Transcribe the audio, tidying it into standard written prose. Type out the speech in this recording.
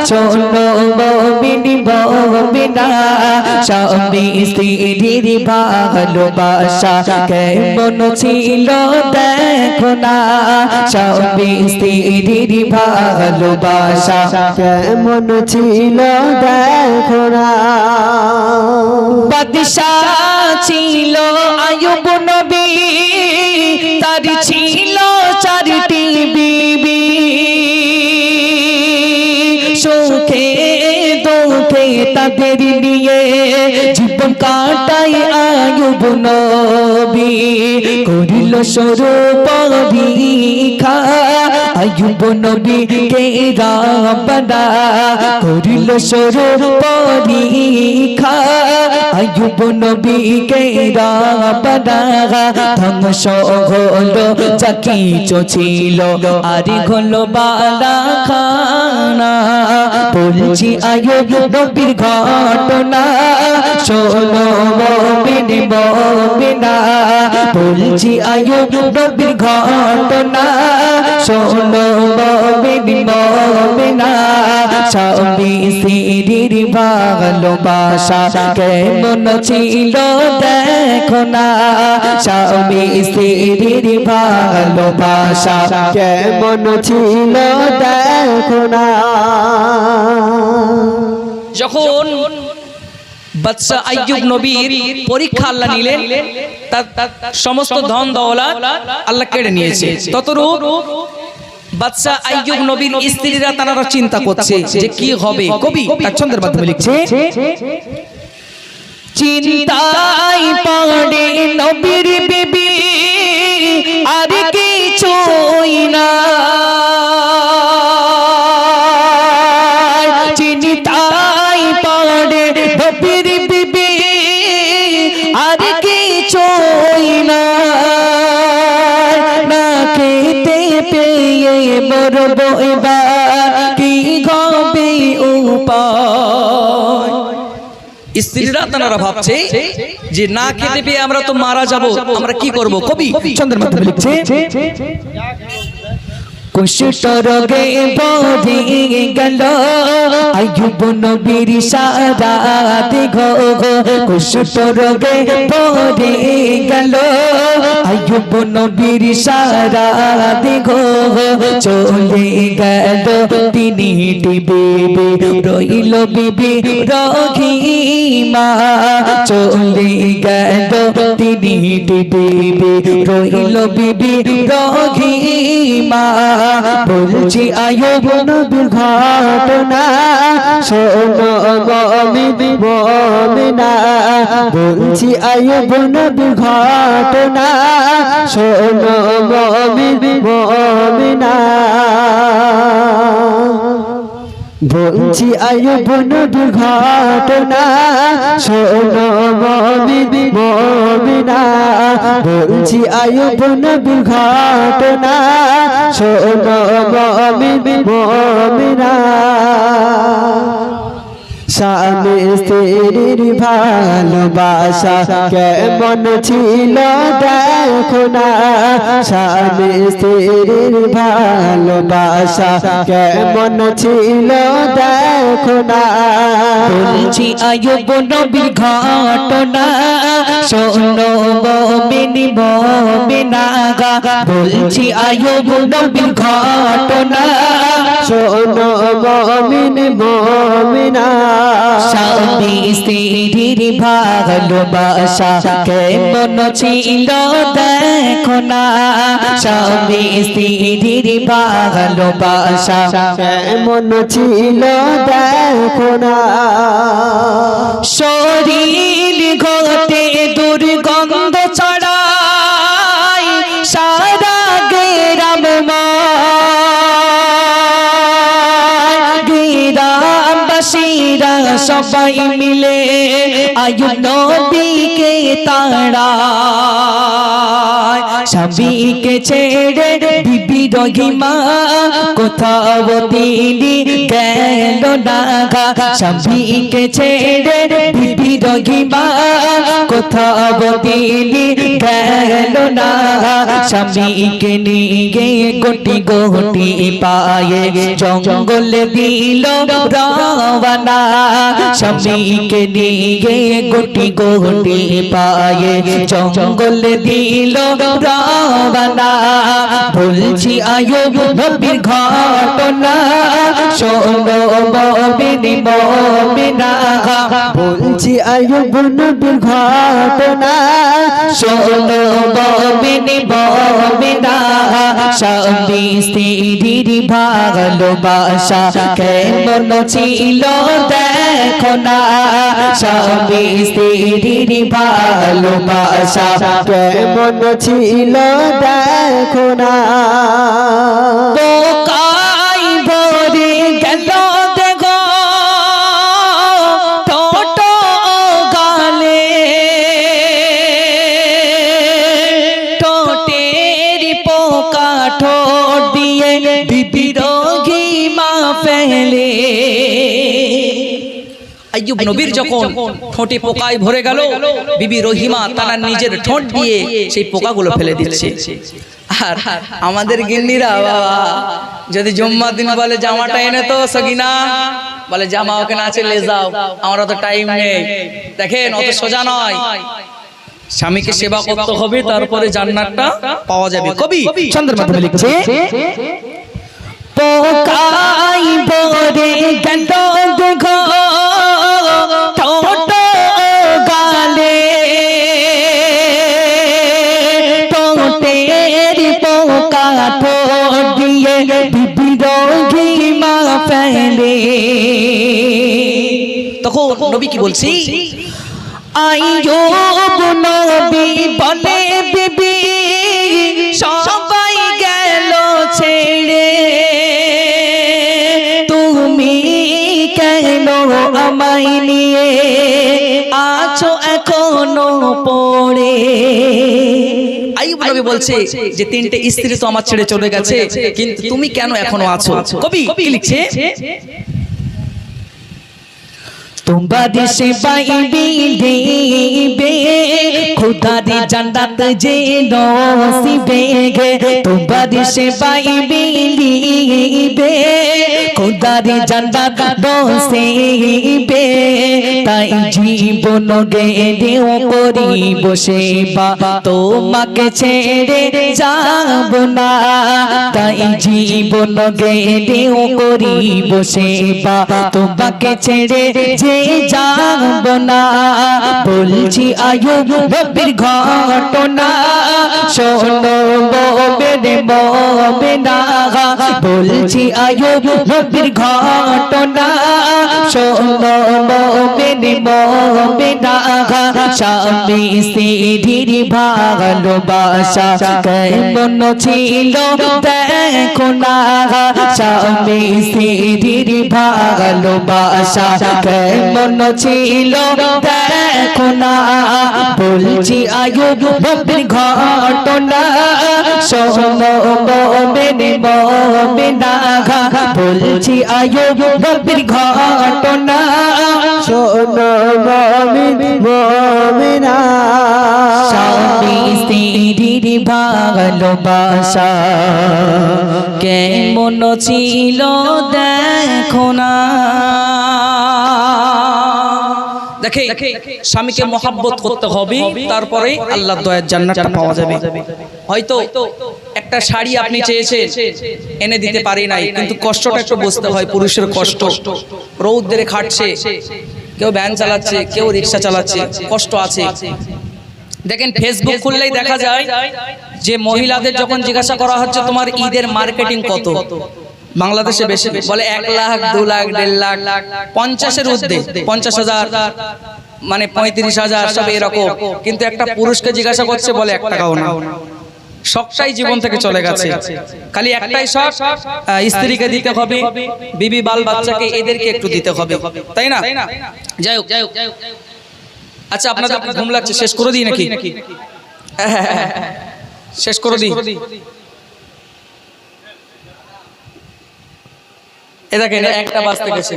শোনো মুমিন মুমিনা স্বামী স্ত্রীর ভালোবাসা কেমন ছিল দেখো না স্বামী স্ত্রীর ভালোবাসা কেমন ছিল দেখো না বাদশাহ ছিল আইয়ুব নবী তার ছিল চারটি বিবি সুখে দুঃখে তাদের নিয়ে জীবন কাটায় আইয়ুব নবী করিল শুরু পরীক্ষা আইয়ুব নবী কে রাব্বানা করিল শুরু পরীক্ষা আইয়ুব নবী কে রাব্বানা ধ্বংস হলো যা কিছু ছিল আর হলো বালা খানা বলছি আইয়ুব নবীর ঘটনা শোনো মুমিন মুমিনা বলছি আইয়ুব নবীর ঘটনা শোনো মুমিন মুমিনা স্বামী স্ত্রীর ভালোবাসা কেমন ছিল দেখো না স্বামী স্ত্রীর ভালোবাসা কেমন ছিল দেখো না যখন বাদশা আইয়ুব নবীর পরীক্ষা আল্লাহ নিলেন তার সমস্ত ধন দৌলত আল্লাহ কেড়ে নিয়েছে ততরূপ বাদশা আইয়ুব নবীর স্ত্রীরা তারা চিন্তা করছে যে কি হবে কবি তার ছন্দের মাধ্যমে লিখছে চিন্তায় পড়ে নবীর বিবি আর কিছুই না চিন্তায় পড়ে নবীর বিবি আর কিছুই না না খেতে পেয়ে মরবো এবার কি হবে উপায় স্ত্রীরা তারা ভাবছে যে না খেতে পেয়ে আমরা তো মারা যাব আমরা কি করব কবি ছন্দের মাধ্যমে লিখছে কুষ্ঠ রোগে পড়ে গেল আইয়ুব নবীর সারাত গো কুষ্ঠ রোগে পড়ে গেল আইয়ুব নবীর সারাত গো চলে গেল তিনটি বিবি রইল বিবি রহিমা চলে গেল তিনটি বিবি রইল বিবি রহিমা বলছি আইয়ুব নবীর ঘটনা শোনো মুমিন মুমিনা বলছি আইয়ুব নবীর ঘটনা শোনো মুমিন মুমিনা বলছি আইয়ুব নবীর ঘটনা শোনো মুমিন মুমিনা বলছি আইয়ুব নবীর ঘটনা শোনো মুমিন মুমিনা স্বামী স্ত্রীর ভালোবাসা কেমন ছিল দেখো না স্বামী স্ত্রীর ভালোবাসা কেমন ছিল দেখো না বলছি আইয়ুব নবীর ঘটনা শোনো মুমিন মুমিনা বলছি আইয়ুব নবীর ঘটনা শোনো মুমিন মুমিনা স্বামী স্ত্রীর ভালোবাসা কেমন ছিল দেখো না স্বামী স্ত্রীর ভালোবাসা কেমন ছিল দেখো না শরীর ঘটে দুর্গন্ধ ছড়ায় সারা গ্রাম গ্রামবাসীরা সবাই মিলে আইয়ুব নবীকে তাড়ায় স্বামীকে ছেড়ে বিবি রহিমা কোথাও তিনি গেল না স্বামীকে ছেড়ে বিবি রহিমা কোথাও তিনি গেল না স্বামীকে নিয়ে গোটি গোটি পায়ে জঙ্গল দিল রাওয়ানা স্বামীকে নিয়ে গোটি গোটি পায়ে জঙ্গল দিল রাওয়ানা বলছি আয়ুব নবীর ঘটনা শোনো মুমিন মুমিনা বলছি আইয়ুব নবীর ঘটনা শোনো মুমিন মুমিনা স্বামী স্ত্রীর ভালোবাসা কেমন ছিল দেখো না স্বামী স্ত্রীর ভালোবাসা কেমন ছিল দেখো না পোকাই ভরে গেল দেখো টোটো গালে টোটের পোকা ঠোঁট দিয়ে বিবিরোগী মা ফেলে আইয়ুব নবীর যখন ঠোঁটে পোকায় ভরে গেল বিবি রহিমা তার নিজের ঠোঁট দিয়ে সেই পোকাগুলো ফেলে দিচ্ছে আর আমাদের গিন্নিরা বাবা যদি জুম্মার দিন বলে জামাটা এনে তো সগিনা বলে জামা ওকে না চলে যাও আমরা তো টাইম নেই দেখেন অত সোজা নয় স্বামীকে সেবা করতে হবে তারপরে জান্নাতটা পাওয়া যাবে কবি চন্দ্রের মাধ্যমে লিখছে পোকাই ভরে গেল দেখো ঠোঁট গালে ঠোঁটের পোকা ঠোঁট দিয়ে বিবিরোগী মা ফেলে তখন নবী কি বলছি আইয়ুব নবী বলে বিবি সবাই গেল ছেড়ে তুমি কেন আমায় নিয়ে আছো এখনো পড়ে আইয়ুব নবী বলছে যে তিনটে স্ত্রী তো আমার ছেড়ে চলে গেছে কিন্তু তুমি কেন এখনো আছো কবি কি লিখছে तुम्हारी सेवाई दिबे खुदारी जन्नत जे नसीबे गे तुम्हारी सेवाई दिबे खुदारी जन्नत नसीबे ताई जीवन गेलेও করিব সেবা তোমাকে ছেড়ে যাব না তাই জীবন গেলেও করিব সেবা তোমাকে ছেড়ে যে যাব না বলছি আইয়ুব নবীর ঘটনা শোনো মুমিন মুমিনা বলছি আইয়ুব নবীর ঘটনা শোনো মুমিন মুমিনা স্বামী স্ত্রীর ভালোবাসা কেমন ছিল দেখো না স্বামী স্ত্রীর ভালোবাসা কেমন ছিল দেখো না বলছি আইয়ুব নবীর ঘটনা শোনো মুমিন মুমিনা বলছি আইয়ুব নবীর ঘটনা শোনো মুমিন মুমিনা স্বামী স্ত্রীর ভালোবাসা কেমন ছিল দেখো না দেখে স্বামীকে মহব্বত করতে হবে তারপরে আল্লাহর দয়ার জান্নাতটা পাওয়া যাবে হয়তো একটা শাড়ি আপনি চেয়েছেন এনে দিতে পারি নাই কিন্তু কষ্টটা একটু বুঝতে হয় পুরুষের কষ্ট রৌদ্রে খাটছে কেউ ভ্যান চালাচ্ছে কেউ রিকশা চালাচ্ছে কষ্ট আছে দেখেন ফেসবুক খুললেই দেখা যায় যে মহিলাদের যখন জিজ্ঞাসা করা হচ্ছে তোমার ঈদের মার্কেটিং কত বাংলাদেশে বেশি বলে 1 লাখ 2 লাখ 1.5 লাখ 50-এর ঊর্ধ্বে 50,000 মানে 35,000 সব এরকম কিন্তু একটা পুরুষকে জিজ্ঞাসা করছে বলে 1 টাকাও না শখটাই জীবন থেকে চলে গেছে খালি একটাই শখ স্ত্রীকে দিতে হবে বিবি বাল বাচ্চাকে এদেরকে একটু দিতে হবে তাই না যাই হোক আচ্ছা আপনাদের ঘুম লাগছে শেষ করে দিই নাকি শেষ করে দিই। এ দেখেন একটা বাজতে গেছে।